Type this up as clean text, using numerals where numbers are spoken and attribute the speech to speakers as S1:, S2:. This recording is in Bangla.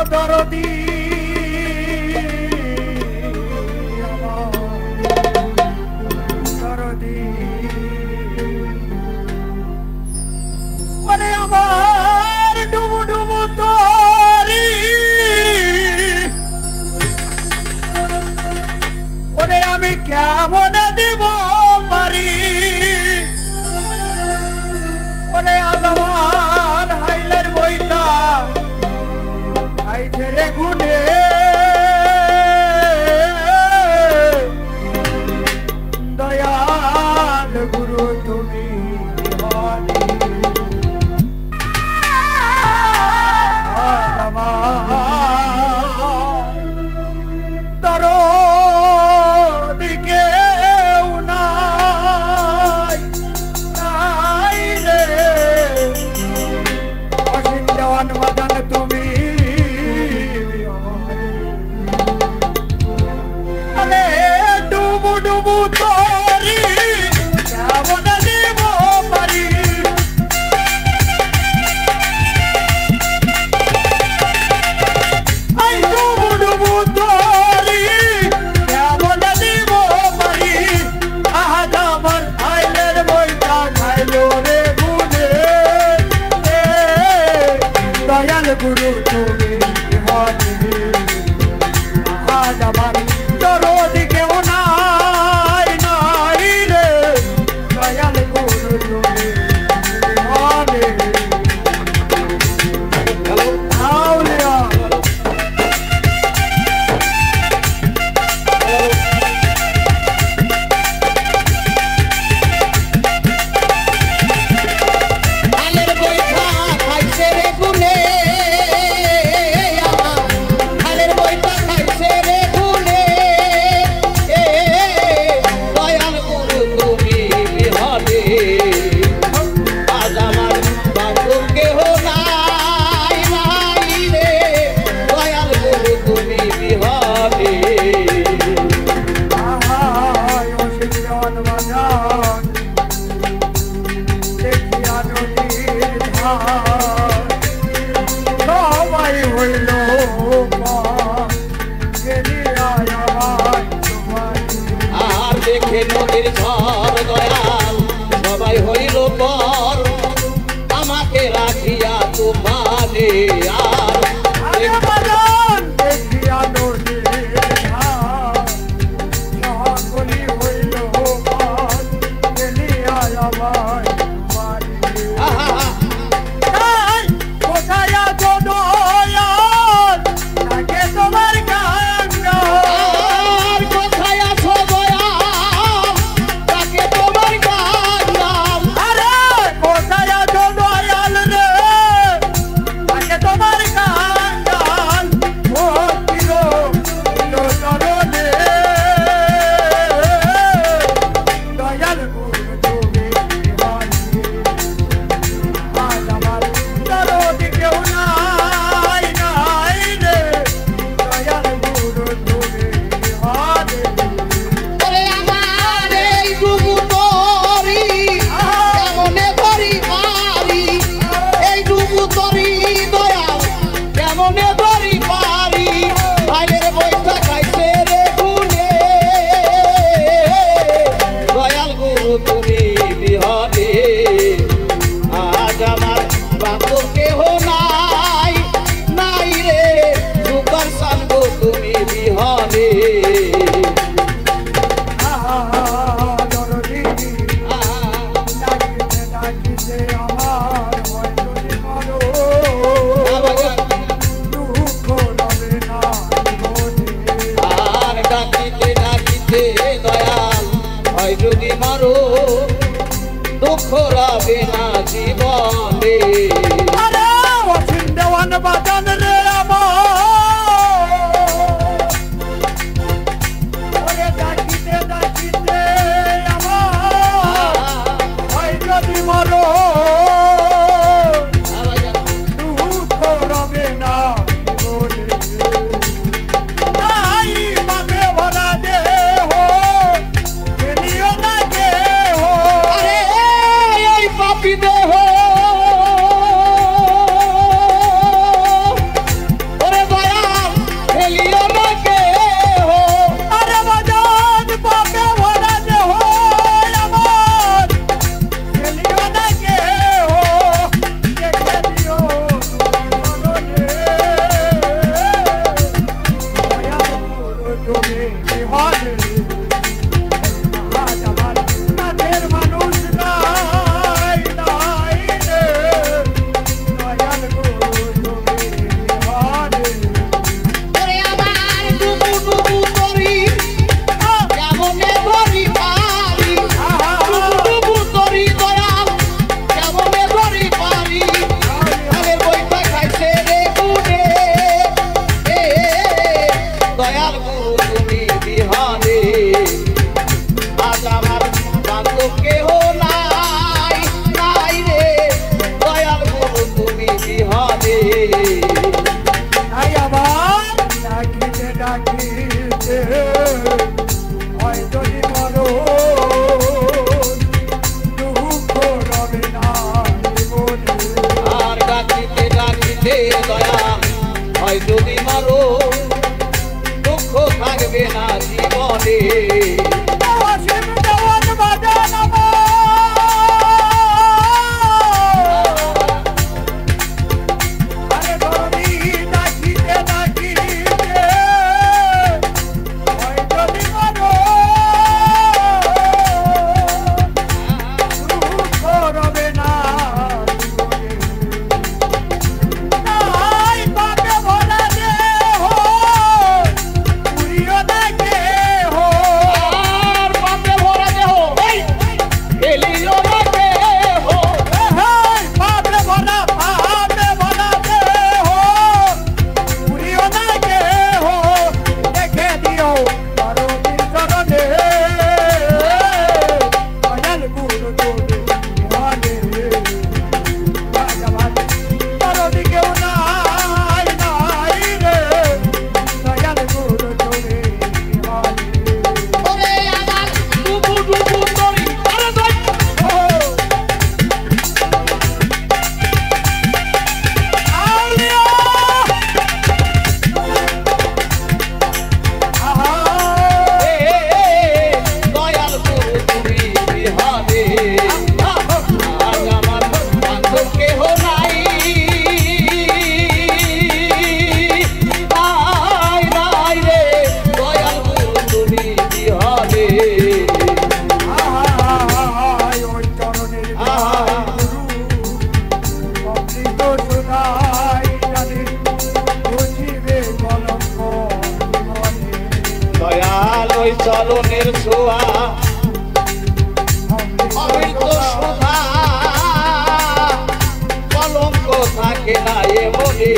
S1: দরদি দরদি ওরে আমার ডুবু ডুবু তরি ওরে আমি কেমন দিব পারি ওরে আল্লাহর হাইলের বইটা আইছে রে গুনে দয়াল গুরু তুমি বিহারি তরো দিকে বাজান তুমি আরে ডুবু ডুবু তরি কেমন দিব পারি আই ডুবু ডুবু তরি কেমন দিব পারি আজ আমার আইলের বইটা খাইলো রে দয়াল গুরু তুমি বিহারি আজ আমার দরদ কেউ নাই নাই রে দয়াল গুরু তুমি বিহারি আউলিয়া
S2: নদীর ঝড় দয়াল সবাই হইল পর আমাকে রাখিয়া তোমারে আর
S1: দেখিয়া নদীর সকলি হইল আমার কোথায় আছো দয়াল তাকে তোমার কাঙ্গা কোথায় আছো
S2: দুঃখ রাবে না জীবনে
S1: আরে ওসিন দেওয়ান বাজান রে আমার ডাকিতে ডাকিতে আমার হয় যদি মরো দুঃখ রবে না
S2: চাইতে দয়া হয় যদি মারো দুঃখ থাকবে না জীবনে
S1: অসীম দেওয়ান বাজান আরে ধরি ডাকিতে ডাকিতে হয় যদি মারো দুঃখ রবে না নাই পাপে ভরা দেহ পুরিও না কেহ
S2: আর পাপে ভরা দেহ ফেলিও না কেহ
S1: পাপে ভরা দেহ পুরিও না কেহ দেখে দিও পার্বতীর চরণে দয়াল গুরু তোরে বিহারে পার্বতী কেউ নাই নাই রে দয়াল গুরু তোরে বিহারে
S2: ওরে আমার ডুবু ডুবু তরি আরে দই
S1: আউলিয়া আহা
S2: দয়াল গুরু তুমি বিহারে আজ আমার বান্ধব কেহ নাই নাই নাই রে দয়াল গুরু তুমি বিহারে
S1: আহায় ওই চরণের গুরু অমৃত সুধাই জানে বুঝিবে কলঙ্ক জীবনে
S2: দয়াল ওই চরণের ছোঁয়া অমৃত সুধা কলঙ্ক থাকে না এ মনে